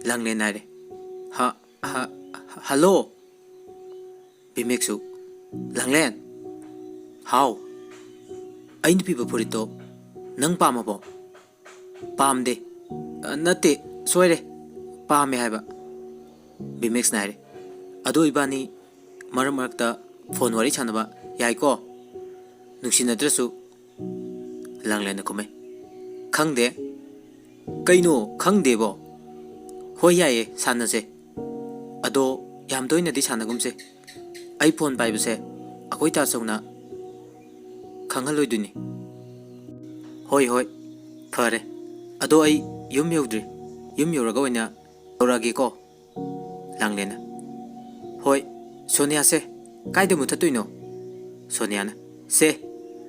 Langlen nare. Ha, hello. Bimexu. Langlen. How? Ain pipa purito. Nang pama bo. Pam de. Nate. Soire. Pam me haiba. Bimex nare. Ado ibani maram marakta phone wari chanaba yai ko. Nuksinadrasu. Langlen na kume. Khangde. Kaino khangde bo. Hoi yaye sanase ado yam toina di sanagumse iPhone paibase akoi ta sauna khangaloi duni hoi phare ado ai yum yodri yum yoraga oina orage ko langlena hoi Sonia se kaide mutatuino Sonia na se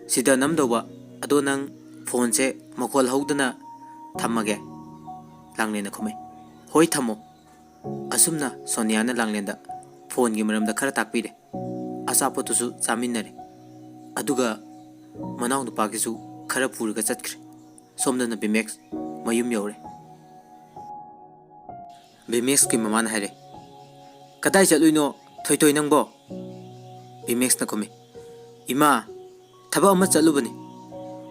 sida namdoba ado nang phone se makol haudana thamage langlena khumai Hoi thamo asumna Sonia na langlenda phone gi maram da khara takpire asapo tusu chaminare aduga manaw nu pa gi su khara purga chatkre somna na Bimex mayum yore Bimex ki maman hare kadai chatluino thoi nangbo Bimex na kome ima thaba ama chalubani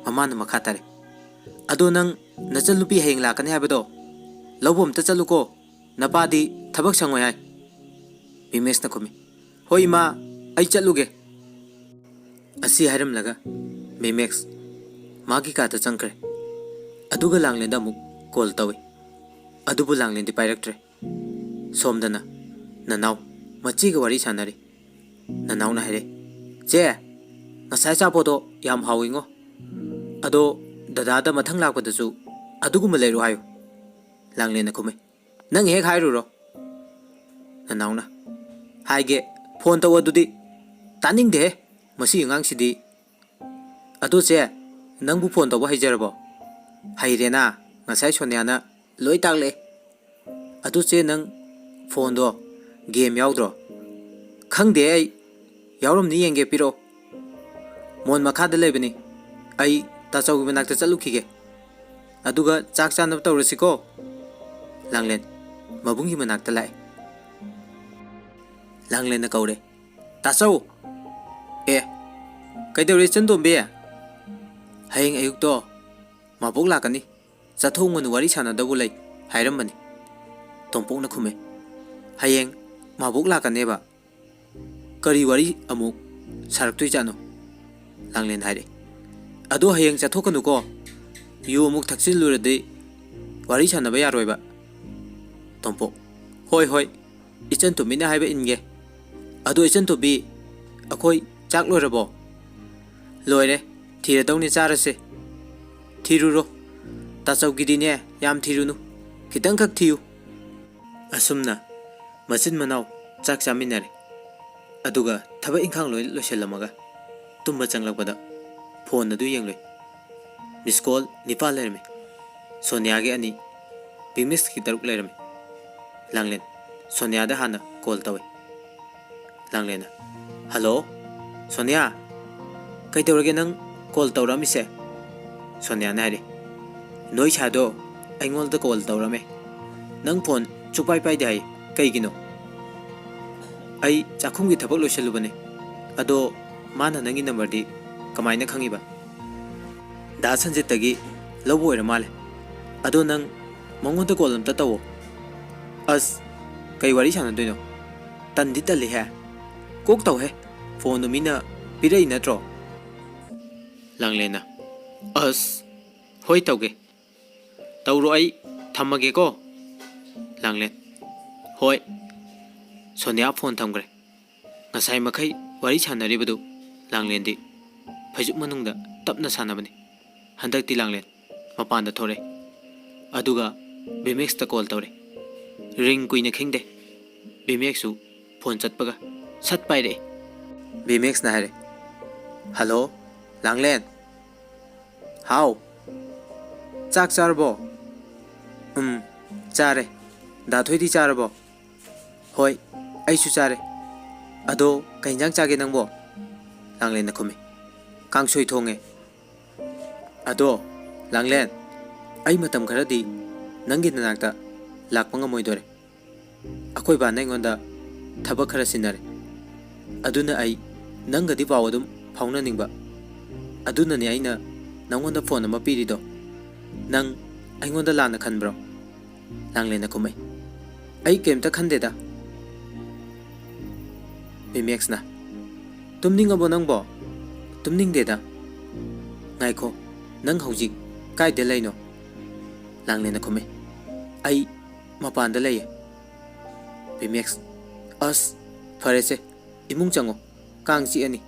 mama na makha tare ado nang nachalupi heng la kan habado Lobom ta chaluko napadi thabak sangoi hai Bimex na kumi hoi ma ai chaluge asi hairam laga Bimex magi ka ta changkre aduga langlen da muk call tawi adubu langlen di pairaktre somdana nanaw machi ga wari sanari nanaw na hare che ngasai cha podo yam hawingo ado dada da mathang lakpa da su adugu ma leiru hayo Langlen na kume nang hek hairu ro nanaw na haige phone tawa dudi taning de masi ngang sidi adu che nang bu phone tawa haijarabo haire na ngasai Sonia na loi takle adu che nang phone do game yaudro khangde ai yauram ni yenge piro mon makha da lebani ai ta chaw bi nak ta chalukhige aduga chak chanab tawrasiko Langlen mabungi manakta lai Langlen na kaure tasau kaidore chandom be hayeng ayuk to mabuk lakani chathong mon wari sana dabu lai hairam bani tompong na khume hayeng mabuk lakane ba kari wari amuk saraktui chano Langlen haire ado hayeng chathokanu ko yu amuk thaksil lurade wari sana ba yaroi ba Tompo hoi ichan to mina haiba inge ado ichan to bi akoi chak loirabo loire thira dawni charase thiruro tachaw gidine yam thirunu kitang khak thiu asumna machin manaw chak chaminare aduga thaba inkhang loi loselamaga tumba changlakpada phone adu yengloi miss call nipal lerme Sonia ge ani Bimex ki taruk lerme Langlen Sonia da hana call tawe Langlen hello Sonia kai tawrage nang call tawrami se Sonia na ri noi chado aingol da call tawrame nang phone chupai pai dai kai gino ai chakhum gi thabak loiselu bane ado mana nangi number di kamaina khangi ba da sanjit tagi lobo era male ado nang mongon da call am ta tawo As kai wari sana doino tan di tali ha kok taw he phone no mina pirai na tro Langlen na as hoi tawge tawro ai thamage ko Langlen hoi Sonia phone thamgre ngasai makai wari sana ri badu Langlen di phaju manung da तपना सानबनी हंदक लांगलेन मपान थोरे अदुगा बिमेक्स call तौरे ring कुइने खिंगदे बिमेक्सु phone चटपगा सत पाइरे बिमेक्स ना हरे hello लांगलेन how चाक चारबो चारे दाथोइदी चारबो होय आइसु चारे अदो कइंजांग चागे नंगबो लांगलेन खुमे कांगसोई थोंगे अदो लांगलेन आई मतम खरदी नंगी ननाक्ता लाकपा ngमोइदोरे अखोय बा नैंगोंदा थबक खरा सिनरे अदुना आई नंगदी पाव अदुम फाउना निंगबा अदुनने आइना नंगोंदा फोन अमा पीरिदो नंग आइगोंदा लाना खनब्रो लांगलेन खुमै आई केमता खनदेदा बिमेक्स ना तुमनिंगबो नंगबो तुमनिंगदेदा ngaiko nang hojik kai de laino langlena khume ai mapan da lay bimex as farese imung chango kang chi ani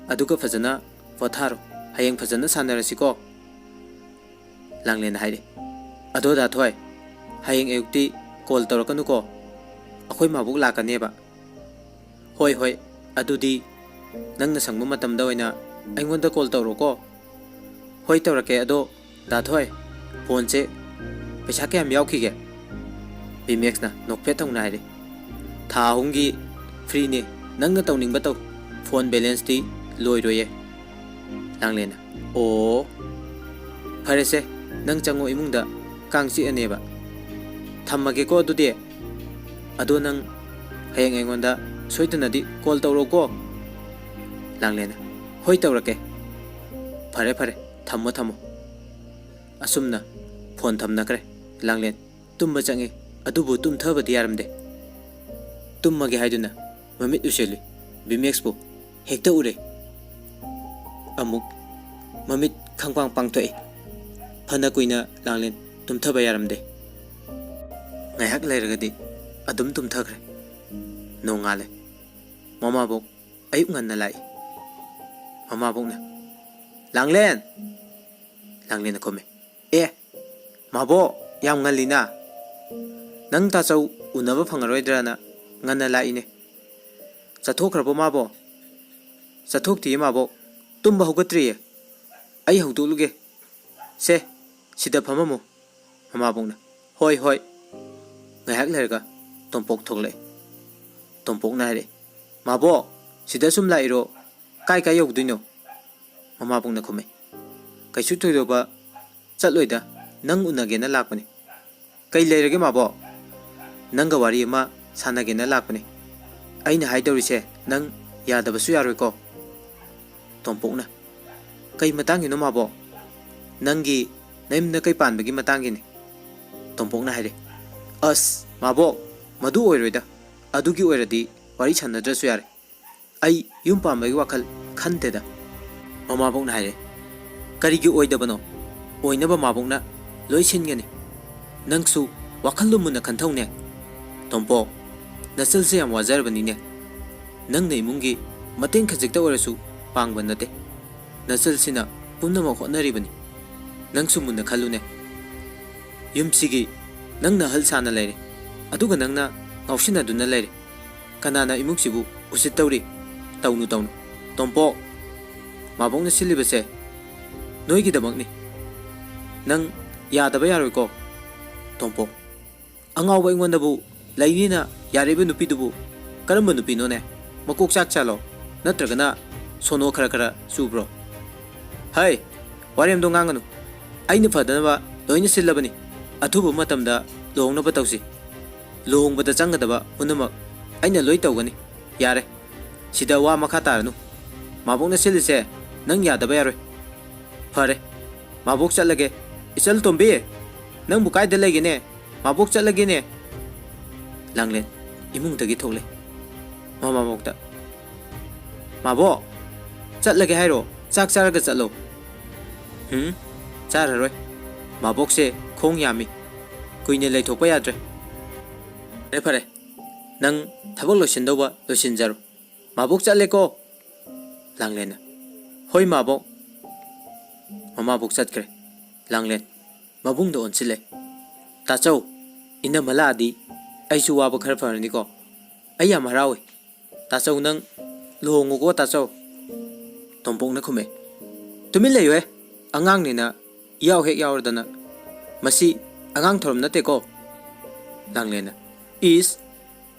aduga fajana potharo hayeng fajana sanarasi ko langlena haide ado da thoi hayeng eukti call torakanu ko akhoi mabuk lakane ba hoi hoi adudi nangna sangmu matam da oina aingonda call toro ko होई तौरके अदो दाथोय phone से पैसा क्या याखीगे बिमेक्स ना नोकफे तौना है था हुंगी free ने नंग तौनिंग तौ फोन बैलेंस दी लोइरोये लांगलेना ओ फरेसे नंग चंगो इमुंगदा कांगची अनेबा थम्मगे को अदुदे अदो नंग हयेंग एंगोंदा सोइतनदी कॉल तौरो को लांगलेना होई तौरके फरे फरे थमो थमो असुमना फोन थमनक्रे लांगलेन तुम चंगे अदुबु तुम थबदि यारमदे तुमगे हाइदुना ममित उसेली बिमेक्सबु हेक्ता उरे अमुक ममित खंगपांग पांगथोए फना कुइना लांगलेन तुम थब यारमदे ngaihak leiragadi adum tum thakre nongale mama bok ayuk nganna lai mama bok na langlen langlen khome e mabo yam ngalina nang ta chau unaba phangaroidrana nganna lai ne chathokhrabo mabo chathokti mabo tumba hogatri ai hawduluge se sida phamamu mama bok na hoi hoi ngaihak lerga tompok thokle tompok na re mabo sida sum lairo kai kai yogduino mama bong na khome kaisu thoidoba chatloida nang unage na lakpani kai leirage mabo nanga wari ma sanage na lakpani aina haidori nang yadaba su yaroi ko tompok na kai matangi no mabo nangi naim na kai panbagi matangi ni tompok na haire as mabo madu oiroida adugi oiradi wari channadrasu yare ai yum pambagi wakhal khanteda mama bong na haire karigi oidabano oinaba mabong na loisinngani nangsu wakhal lumuna khanthongne tompo nasal se am wazarbani ne nang nei mungi mateng khajikta orasu pangba nate nasal sina pumnama hotnaribani nangsu munna khalune yumsigi nangna hal sana leire aduga nangna ngawsina duna leire kanana imuksibu usit tawri tawnu tompo mabong na silibase noigi damakni nang yadaba yaroi ko tompo angawa ingondabu lainina yarebe nupi dubu karamba nupi no ne makok chak chalo natragana sono khara khara subro hai warem do nganganu aina fadana loina silabani athubu matamda lohongna batausi lohongbada changadaba punamak aina loi tawgani yare sida wa makha taranu mabong na silise nang yadaba yaroi fare mabok chatlage ichal tombe nang bukai de lege ne mabok chatlage ne langlen imung dagi thokle mama mokta mabo chatlage hairo chak charaga chatlo chararoi mabok se khong yami kuine lei thokpa yadre re fare nang thabok losindoba losinjaro mabok chatle ko langlen hoi mabok ꯃꯃꯥꯕꯣꯛ ꯆꯠꯈ꯭ꯔꯦ꯫ ꯂꯥꯡꯂꯦꯟ ꯃꯕꯨꯡꯗ ꯑꯣꯟꯁꯤꯜꯂꯦ꯫ ꯇꯥꯆꯧ ꯏꯅꯝꯃ ꯂꯥꯛꯑꯗꯤ ꯑꯩꯁꯨ ꯋꯥꯕ ꯈꯔ ꯐꯔꯅꯤꯀꯣ꯫ ꯑꯩ ꯌꯥꯝ ꯍꯔꯥꯎꯏ꯫ ꯇꯥꯆꯧ ꯅꯪ ꯂꯨꯍꯣꯡꯉꯨꯀꯣ ꯇꯥꯆꯧ꯫ ꯇꯣꯝꯄꯣꯛꯅ ꯈꯨꯝꯃꯦ꯫ ꯇꯨꯃꯤꯟ ꯂꯩꯌꯨꯍꯦ ꯑꯉꯥꯡꯅꯤꯅ ꯏꯌꯥꯎ ꯍꯦꯛ ꯌꯥꯎꯔꯗꯅ ꯃꯁꯤ ꯑꯉꯥꯡ ꯊꯧꯔꯝ ꯅꯠꯇꯦꯀꯣ꯫ ꯂꯥꯡꯂꯦꯟꯅ ꯏꯁ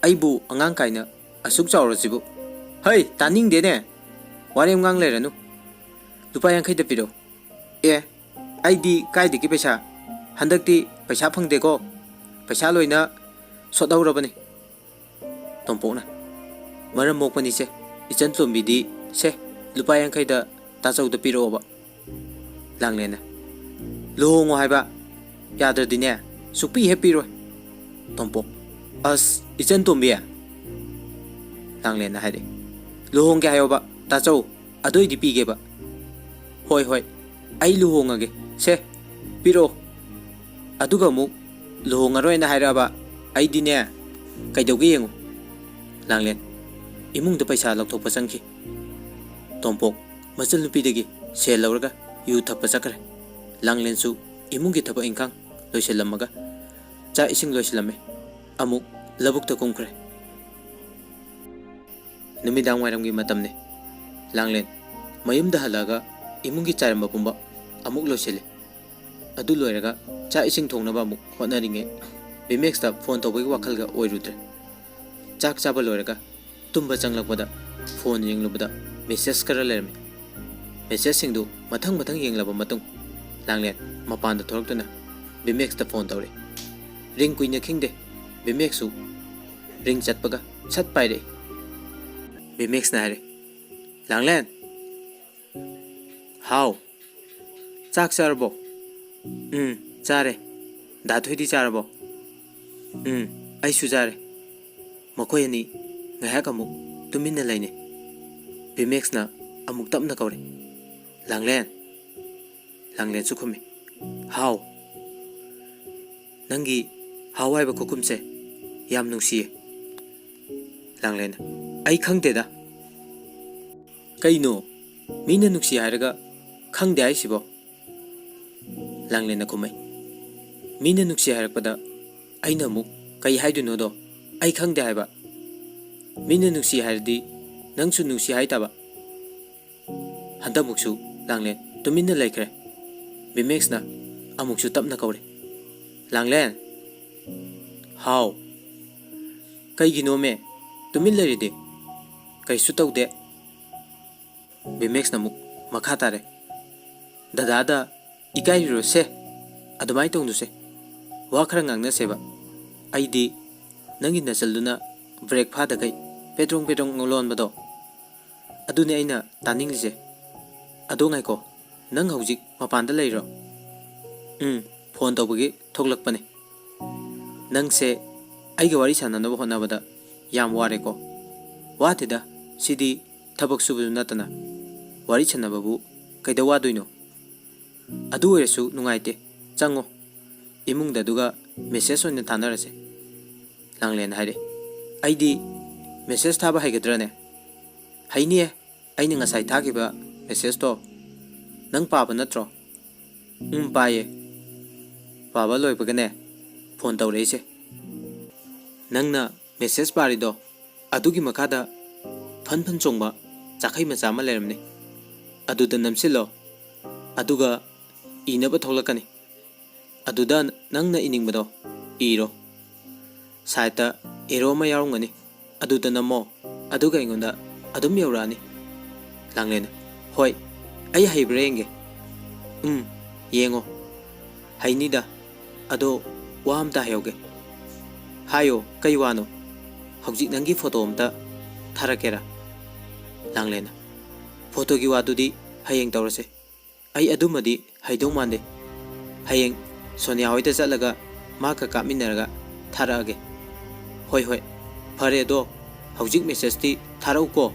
ꯑꯩꯕꯨ ꯑꯉꯥꯡ ꯀꯥꯏꯅ ꯑꯁꯨꯛ ꯆꯥꯎꯔꯁꯤꯕꯨ꯫ ꯍꯩ ꯇꯥꯅꯤꯡꯗꯦꯅꯦ ꯋꯥꯔꯦꯝ ꯉꯥꯡ ꯂꯩꯔꯅꯨ꯫ ꯂꯨꯄꯥ 50ꯗ ꯄꯤꯔꯣ꯫ ꯑꯦ ꯑꯩꯗꯤ ꯀꯥꯏꯗꯒꯤ ꯄꯩꯁꯥ ꯍꯟꯗꯛꯇꯤ ꯄꯩꯁꯥ ꯐꯪꯗꯦꯀꯣ ꯄꯩꯁꯥ ꯂꯣꯏꯅ ꯁꯣꯠꯍꯧꯔꯕꯅꯤ꯫ ꯇꯣꯝꯄꯣꯛꯅ ꯃꯔꯝ ꯃꯣꯛꯄꯅꯤꯁꯦ ꯏꯆꯟ ꯇꯣꯝꯕꯤꯗꯤ ꯁꯦ ꯂꯨꯄꯥ 50ꯗ ꯇꯥꯆꯧꯗ ꯄꯤꯔꯛꯑꯣꯕ꯫ ꯂꯥꯡꯂꯦꯟꯅ ꯂꯨꯍꯣꯡꯉꯣ ꯍꯥꯏꯕ ꯌꯥꯗ꯭ꯔꯗꯤꯅꯦ ꯁꯨꯛꯄꯤ ꯍꯦꯛ ꯄꯤꯔꯣꯏ꯫ ꯇꯣꯝꯄꯣꯛ ꯑꯁ ꯏꯆꯟ ꯇꯣꯝꯕꯤ꯫ ꯂꯥꯡꯂꯦꯟꯅ ꯍꯥꯏꯔꯦ ꯂꯨꯍꯣꯡꯒꯦ ꯍꯥꯏꯌꯣꯕ ꯇꯥꯆꯧ ꯑꯗꯨꯏꯗꯤ ꯄꯤꯒꯦꯕ꯫ ꯍꯣꯏ ꯍꯣꯏ ꯑꯩ ꯂꯨꯍꯣꯡꯉꯒꯦ ꯁꯦ ꯄꯤꯔꯛꯑꯣ꯫ ꯑꯗꯨꯒ ꯑꯃꯨꯛ ꯂꯨꯍꯣꯡꯉꯔꯣꯏꯅ ꯍꯥꯏꯔꯛꯑꯕ ꯑꯩꯗꯤꯅꯦ ꯀꯩꯗꯧꯒꯦ ꯌꯦꯡꯉꯨ꯫ ꯂꯥꯡꯂꯦꯟ ꯏꯃꯨꯡꯗ ꯄꯩꯁꯥ ꯂꯧꯊꯣꯛꯄ ꯆꯪꯈꯤ꯫ ꯇꯣꯝꯄꯣꯛ ꯃꯆꯜꯅꯨꯄꯤꯗꯒꯤ ꯁꯦꯜ ꯂꯧꯔꯒ ꯌꯨ ꯊꯛꯄ ꯆꯠꯈ꯭ꯔꯦ꯫ ꯂꯥꯡꯂꯦꯟꯁꯨ ꯏꯃꯨꯡꯒꯤ ꯊꯕꯛ ꯏꯪꯈꯥꯡ ꯂꯣꯏꯁꯤꯜꯂꯝꯃꯒ ꯆꯥꯛ ꯏꯁꯤꯡ ꯂꯣꯏꯁꯤꯜꯂꯝꯃꯦ ꯑꯃꯨꯛ ꯂꯧꯕꯨꯛꯇ ꯀꯨꯝꯈ꯭ꯔꯦ꯫ ꯅꯨꯃꯤꯗꯥꯡ ꯋꯥꯏꯔꯝꯒꯤ ꯃꯇꯝꯅꯤ꯫ ꯂꯥꯡꯂꯦꯟ ꯃꯌꯨꯝꯗ ꯍꯜꯂꯛꯑꯒ ꯏꯃꯨꯡꯒꯤ ꯆꯥꯏꯔꯝꯕ ꯄꯨꯝꯕ ꯑꯃꯨꯛ ꯂꯣꯏꯁꯤꯜꯂꯤ꯫ ꯑꯗꯨ ꯂꯣꯏꯔꯒ ꯆꯥꯛ ꯏꯁꯤꯡ ꯊꯣꯡꯅꯕ ꯑꯃꯨꯛ ꯍꯣꯠꯅꯔꯤꯉꯩ ꯚꯤꯃꯦꯛꯁꯇ ꯐꯣꯟ ꯇꯧꯕꯒꯤ ꯋꯥꯈꯜꯒ ꯑꯣꯏꯔꯨꯗ꯭ꯔꯦ꯫ ꯆꯥꯛ ꯆꯥꯕ ꯂꯣꯏꯔꯒ ꯇꯨꯝꯕ ꯆꯪꯂꯛꯄꯗ ꯐꯣꯟ ꯌꯦꯡꯂꯨꯕꯗ ꯃꯦꯁꯦꯖ ꯈꯔ ꯂꯩꯔꯝꯃꯤ꯫ ꯃꯦꯁꯦꯖꯁꯤꯡꯗꯨ ꯃꯊꯪ ꯃꯊꯪ ꯌꯦꯡꯂꯕ ꯃꯇꯨꯡ ꯂꯥꯡꯂꯦꯟ ꯃꯄꯥꯟꯗ ꯊꯣꯔꯛꯇꯨꯅ ꯚꯤꯃꯦꯛꯁꯇ ꯐꯣꯟ ꯇꯧꯔꯦ꯫ ꯔꯤꯡ ꯀꯨꯏꯅ ꯈꯤꯡꯗꯦ ꯚꯤꯃꯦꯛꯁꯨ ꯔꯤꯡ ꯆꯠꯄꯒ ꯁꯠ ꯄꯥꯏꯔꯛꯏ꯫ ꯚꯤꯃꯦꯛꯁꯅ ꯍꯥꯏꯔꯦ ꯂꯥꯡꯂꯦꯟ ꯍꯥꯎ ꯆꯥꯛ ꯆꯥꯔꯕꯣ? ꯆꯥꯔꯦ꯫ ꯗꯥꯊꯣꯏꯗꯤ ꯆꯥꯔꯕꯣ? ꯑꯩꯁꯨ ꯆꯥꯔꯦ꯫ ꯃꯈꯣꯏ ꯑꯅꯤ ꯉꯥꯏꯍꯥꯛ ꯑꯃꯨꯛ ꯇꯨꯃꯤꯟꯅ ꯂꯩꯅꯩ꯫ ꯚꯤꯃꯦꯛꯁꯅ ꯑꯃꯨꯛ ꯇꯞꯅ ꯀꯧꯔꯦ ꯂꯥꯡꯂꯦꯟ꯫ ꯂꯥꯡꯂꯦꯟꯁꯨ ꯈꯨꯝꯃꯤ ꯍꯥꯎ꯫ ꯅꯪꯒꯤ ꯍꯥꯎ ꯍꯥꯏꯕ ꯈꯨꯈꯨꯝꯁꯦ ꯌꯥꯝ ꯅꯨꯡꯁꯤꯌꯦ꯫ ꯂꯥꯡꯂꯦꯟꯅ ꯑꯩ ꯈꯪꯗꯦꯗ꯫ ꯀꯩꯅꯣ ꯃꯤꯅ ꯅꯨꯡꯁꯤ ꯍꯥꯏꯔꯒ ꯈꯪꯗꯦ ꯍꯥꯏꯁꯤꯕꯣ? ꯂꯥꯡꯂꯦꯟꯅ ꯈꯨꯝꯃꯩ ꯃꯤꯅ ꯅꯨꯡꯁꯤ ꯍꯥꯏꯔꯛꯄꯗ ꯑꯩꯅ ꯑꯃꯨꯛ ꯀꯩ ꯍꯥꯏꯗꯣꯏꯅꯣꯗꯣ ꯑꯩ ꯈꯪꯗꯦ ꯍꯥꯏꯕ꯫ ꯃꯤꯅ ꯅꯨꯡꯁꯤ ꯍꯥꯏꯔꯗꯤ ꯅꯪꯁꯨ ꯅꯨꯡꯁꯤ ꯍꯥꯏꯇꯥꯕ꯫ ꯍꯟꯗꯛꯃꯨꯛꯁꯨ ꯂꯥꯡꯂꯦꯟ ꯇꯨꯃꯤꯟꯅ ꯂꯩꯈ꯭ꯔꯦ꯫ ꯚꯤꯃꯦꯛꯁꯅ ꯑꯃꯨꯛꯁꯨ ꯇꯞꯅ ꯀꯧꯔꯦ ꯂꯥꯡꯂꯦꯟ ꯍꯥꯎ꯫ ꯀꯩꯒꯤꯅꯣꯃꯦ ꯇꯨꯃꯤꯟ ꯂꯩꯔꯤꯗꯤ? ꯀꯩꯁꯨ ꯇꯧꯗꯦ꯫ ꯚꯤꯃꯦꯛꯁꯅ ꯑꯃꯨꯛ ꯃꯈꯥ ꯇꯥꯔꯦ ꯗꯗꯥꯗ ꯏꯀꯥꯏꯔꯨꯔꯁꯦ ꯑꯗꯨꯃꯥꯏꯅ ꯇꯧꯅꯨꯁꯦ ꯋꯥ ꯈꯔ ꯉꯥꯡꯅꯁꯦꯕ꯫ ꯑꯩꯗꯤ ꯅꯪꯒꯤ ꯅꯆꯜꯗꯨꯅ ꯕ꯭ꯔꯦꯛ ꯐꯥꯗꯈꯩ ꯄꯦꯗ꯭ꯔꯣꯡ ꯄꯦꯗ꯭ꯔꯣꯡ ꯂꯣꯟꯕꯗꯣ ꯑꯗꯨꯅꯦ ꯑꯩꯅ ꯇꯥꯅꯤꯡꯂꯤꯁꯦ꯫ ꯑꯗꯣ ꯉꯥꯏꯀꯣ ꯅꯪ ꯍꯧꯖꯤꯛ ꯃꯄꯥꯟꯗ ꯂꯩꯔꯣ? ꯐꯣꯟ ꯇꯧꯕꯒꯤ ꯊꯣꯛꯂꯛꯄꯅꯦ꯫ ꯅꯪꯁꯦ ꯑꯩꯒ ꯋꯥꯔꯤ ꯁꯥꯟꯅꯅꯕ ꯍꯣꯠꯅꯕꯗ ꯌꯥꯝ ꯋꯥꯔꯦꯀꯣ? ꯋꯥꯗꯦꯗ ꯁꯤꯗꯤ ꯊꯕꯛ ꯁꯨꯕꯁꯨ ꯅꯠꯇꯅ ꯋꯥꯔꯤ ꯁꯥꯟꯅꯕꯕꯨ ꯀꯩꯗ ꯋꯥꯗꯣꯏꯅꯣ? ꯑꯗꯨ ꯑꯣꯏꯔꯁꯨ ꯅꯨꯡꯉꯥꯏꯇꯦ ꯆꯪꯉꯣ ꯏꯃꯨꯡꯗ ꯑꯗꯨꯒ ꯃꯦꯁꯦꯖ ꯑꯣꯏꯅ ꯊꯥꯅꯔꯁꯦ꯫ ꯂꯥꯡꯂꯦꯟ ꯍꯥꯏꯔꯦ ꯑꯩꯗꯤ ꯃꯦꯁꯦꯖ ꯊꯥꯕ ꯍꯩꯒꯗ꯭ꯔꯅꯦ? ꯍꯩꯅꯤꯌꯦ ꯑꯩꯅ ꯉꯁꯥꯏ ꯊꯥꯈꯤꯕ ꯃꯦꯁꯦꯖꯇꯣ ꯅꯪ ꯄꯥꯕ ꯅꯠꯇ꯭ꯔꯣ? ꯄꯥꯏꯌꯦ꯫ ꯄꯥꯕ ꯂꯣꯏꯕꯒꯅꯦ ꯐꯣꯟ ꯇꯧꯔꯛꯏꯁꯦ꯫ ꯅꯪꯅ ꯃꯦꯁꯦꯖ ꯄꯥꯔꯤꯗꯣ ꯑꯗꯨꯒꯤ ꯃꯈꯥꯗ ꯐꯟ ꯐꯟ ꯆꯣꯡꯕ ꯆꯥꯈꯩ ꯃꯆꯥ ꯑꯃ ꯂꯩꯔꯝꯅꯤ ꯑꯗꯨꯗ ꯅꯝꯁꯤꯜꯂꯣ ꯑꯗꯨꯒ ꯏꯅꯕ ꯊꯣꯛꯂꯛꯀꯅꯤ꯫ ꯑꯗꯨꯗ ꯅꯪꯅ ꯏꯅꯤꯡꯕꯗꯣ ꯏꯔꯣ꯫ ꯁꯥꯏꯠꯇ ꯑꯦꯔꯣ ꯑꯃ ꯌꯥꯎꯔꯝꯒꯅꯤ ꯑꯗꯨꯗ ꯅꯝꯃꯣ ꯑꯗꯨꯒ ꯑꯩꯉꯣꯟꯗ ꯑꯗꯨꯝ ꯌꯧꯔꯛꯑꯅꯤ꯫ ꯂꯥꯡꯂꯦꯟꯅ ꯍꯣꯏ ꯑꯩ ꯍꯩꯕ꯭ꯔꯥ ꯌꯦꯡꯒꯦ꯫ ꯌꯦꯡꯉꯣ ꯍꯩꯅꯤꯗ ꯑꯗꯣ ꯋꯥ ꯑꯝꯇ ꯍꯥꯏꯍꯧꯒꯦ꯫ ꯍꯥꯏꯌꯣ ꯀꯩ ꯋꯥꯅꯣ? ꯍꯧꯖꯤꯛ ꯅꯪꯒꯤ ꯐꯣꯇꯣ ꯑꯝꯇ ꯊꯥꯔꯛꯀꯦꯔꯥ? ꯂꯥꯡꯂꯦꯟꯅ ꯐꯣꯇꯣꯒꯤ ꯋꯥꯗꯨꯗꯤ ꯍꯌꯦꯡ ꯇꯧꯔꯁꯦ ꯑꯩ ꯑꯗꯨꯃꯗꯤ ꯍꯩꯗꯧ ꯃꯥꯟꯗꯦ꯫ ꯍꯌꯦꯡ ꯁꯣꯅꯤꯌꯥ ꯍꯣꯏꯗ ꯆꯠꯂꯒ ꯃꯥꯒ ꯀꯥꯞꯃꯤꯟꯅꯔꯒ ꯊꯥꯔꯛꯑꯒꯦ꯫ ꯍꯣꯏ ꯍꯣꯏ ꯐꯔꯦ ꯑꯗꯣ ꯍꯧꯖꯤꯛ ꯃꯦꯁꯦꯖꯇꯤ ꯊꯥꯔꯛꯎꯀꯣ꯫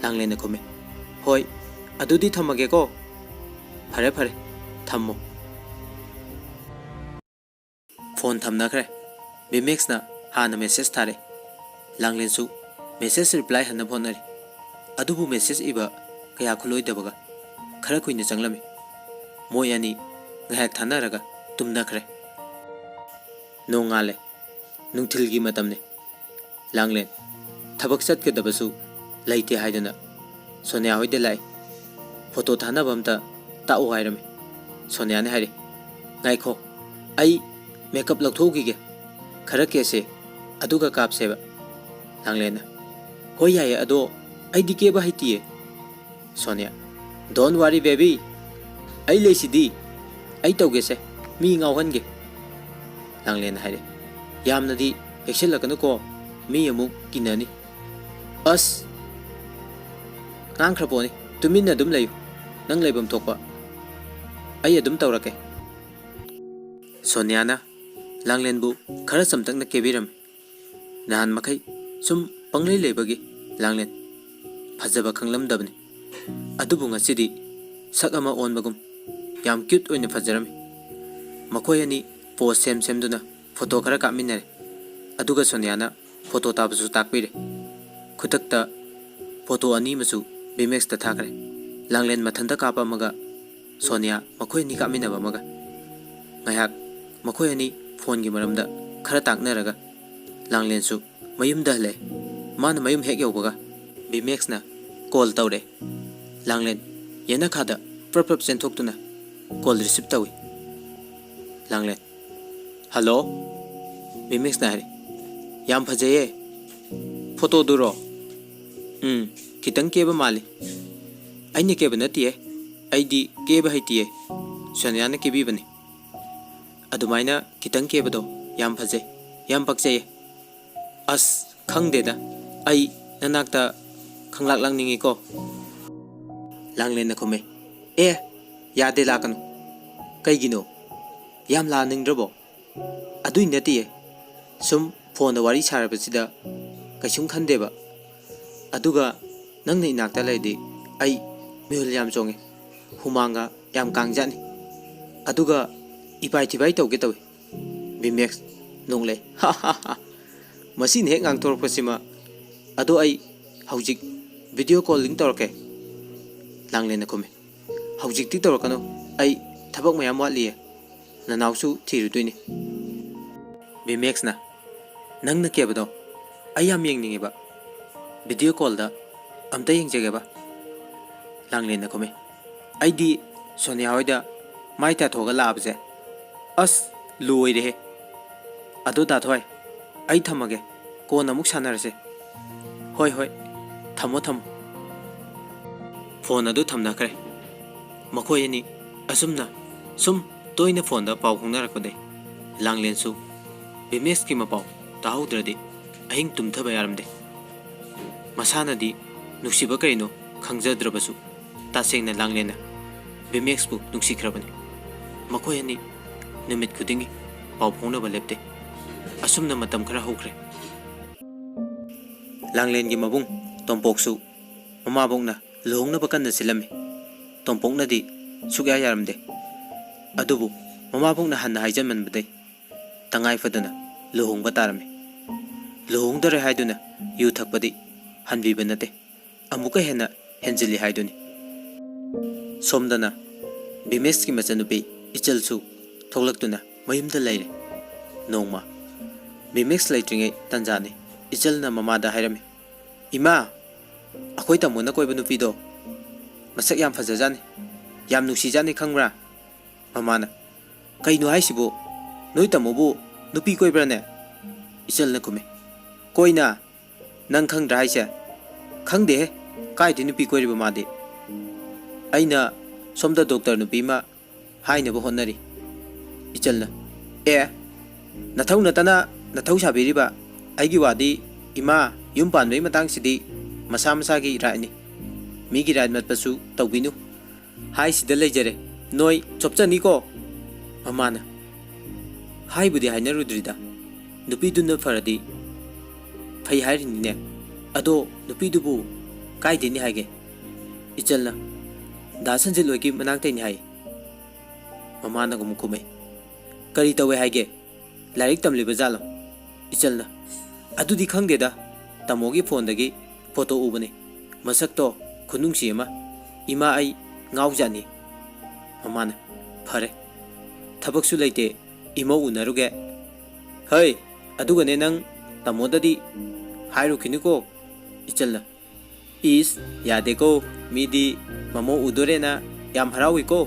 ꯂꯥꯡꯂꯦꯟꯅ ꯈꯨꯝꯃꯦ ꯍꯣꯏ ꯑꯗꯨꯗꯤ ꯊꯝꯃꯒꯦꯀꯣ꯫ ꯐꯔꯦ ꯐꯔꯦ ꯊꯝꯃꯣ꯫ ꯐꯣꯟ ꯊꯝꯅꯈ꯭ꯔꯦ꯫ ꯚꯤꯃꯦꯛꯁꯅ ꯍꯥꯟꯅ ꯃꯦꯁꯦꯖ ꯊꯥꯔꯦ꯫ ꯂꯥꯡꯂꯦꯟꯁꯨ ꯃꯦꯁꯦꯖ ꯔꯤꯄ꯭ꯂꯥꯏ ꯍꯟꯅꯕ ꯍꯣꯠꯅꯔꯤ꯫ ꯑꯗꯨꯕꯨ ꯃꯦꯁꯦꯖ ꯏꯕ ꯀꯌꯥ ꯈꯨꯠꯂꯣꯏꯗꯕꯒ ꯈꯔ ꯀꯨꯏꯅ ꯆꯪꯂꯝꯃꯤ꯫ मोय अनी ngahak thanaraga tumnakhre nongale nungthilgi matamne langlen thabak satkedabasu laite haidana Sonia hoide lai photo thanabamta ta'u hairame Sonia ne haire ngaikho ai makeup lakthogi khara kese aduga kapseba langlen hoi yaye ado ai dike ba haitiye Sonia don't worry baby ai leisidi ai tauge se mi ngauhange langlen haire yamnadi hekselakanu ko mi amuk kinani as ngang khraponi tuminna dum layu nang leibam thokpa ai adum tawrake Sonia na langlen bu khara samtak na kebiram nahan makai sum panglei lebagi langlen phajaba khanglam dabni adubu ngasidi sak ama on bagum yam cute oine fajarami makhoi ani post sem duna photo khara kaminare aduga Sonia na photo tabasu takpire khutakta photo ani masu bimex ta thakre langlen mathanda kapa maga Sonia makhoi ni kaminaba maga ngayak makhoi ani phone gi maramda khara taknaraga langlen su mayum da le man mayum hek yobaga bimex na call tawre langlen yena khada prop senthok tuna call receive tawi langlen hello bimex na hari yam phajaye photo duro kitang keba mali aine keba natiye aidi keba haitiye Sonia na kebi bani adumaina kitang keba do yam phaje yam pakjaye as khangde da ai nanakta khanglak langningi ko langlen na khome yade lakanu kaigino yam la ningdrabo adui natiye sum phone da wari sarabasida kaisum khandeba aduga nangna inakta laidi ai mihul yam chonge humanga yam kangjani aduga ipai thibai tawge tawi bimex nongle ha ha ha masin he ngang tor pasima ado ai haujik video calling torke langlen na khome haujik ti torkano ai thabak mayam watliye nanausu thiruduini bimex na nangna kebado ai yam yengninge ba video call da amta yengjage ba langlen na khome ai di Sonia hoida maita thoga labje as loire he adu da thoi ai thamage ko namuk sanarse hoi hoi thamo phone adu thamna kare makhoi ani asumna sum toina phone da pau khungnarakode langlen su bimex ki mapau tahaudradi ahing tumthaba yaramde masana di nuksiba kaino khangjadrabasu tasengna langlena bimex bu nuksikhrabani makhoi ani numit khudingi pau phongnaba lepte asumna matam khara hokre langlen gi mabung tompoksu mama bongna lohongna bakanna silami tompokna di sugya yaramde adubu mama bongna hanna haijanman badai tangai fadana lohongba tarame lohongdare haiduna yu thakpadi hanbiba nate amuka hena henjili haiduni somdana bimex ki machanupi ichalsu tholaktuna mayumda laire nongma bimex laitringe tanjani ichalna mamada hairame ima akhoi tamona koiba nupi do masak yam phajajani yam nuksijani khangra mamana kaino haisibo noi tamobu nupi koibrane ichalna kume koina nang khangra haise khangde kai di nupi koiriba made aina somda doctor nupi ma haina bo honnari ichalna nathau natana nathau sabiriba aigi wadi ima yum panbei matang sidi masa masa gi raini mi gi rat mat pasu tawbinu hai sida lejare noi chopchani ko amana hai budi haina rudrida nupi dunna faradi phai harini ne ado nupi dubu kai deni haige ichalna da sanjil logi manang tai ni hai mamana gum kume kari tawe haige lairik tamli bazalo ichalna adudi khangde da tamogi phone dagi photo ubane masak to khunung si ma ima ai ngau jani mamana ꯐꯔꯦ ꯊꯕꯛꯁꯨ ꯂꯩꯇꯦ ꯏꯃꯧ ꯎꯅꯔꯨꯒꯦ ꯍꯩ ꯑꯗꯨꯒꯅꯦ ꯅꯪ ꯇꯥꯃꯣꯗꯗꯤ ꯍꯥꯏꯔꯨꯈꯤꯅꯨꯀꯣ ꯏꯆꯜꯅ ꯏꯁ ꯌꯥꯗꯦꯀꯣ ꯃꯤꯗꯤ ꯃꯃꯧ ꯎꯗꯣꯔꯦꯅ ꯌꯥꯝ ꯍꯔꯥꯎꯏꯀꯣ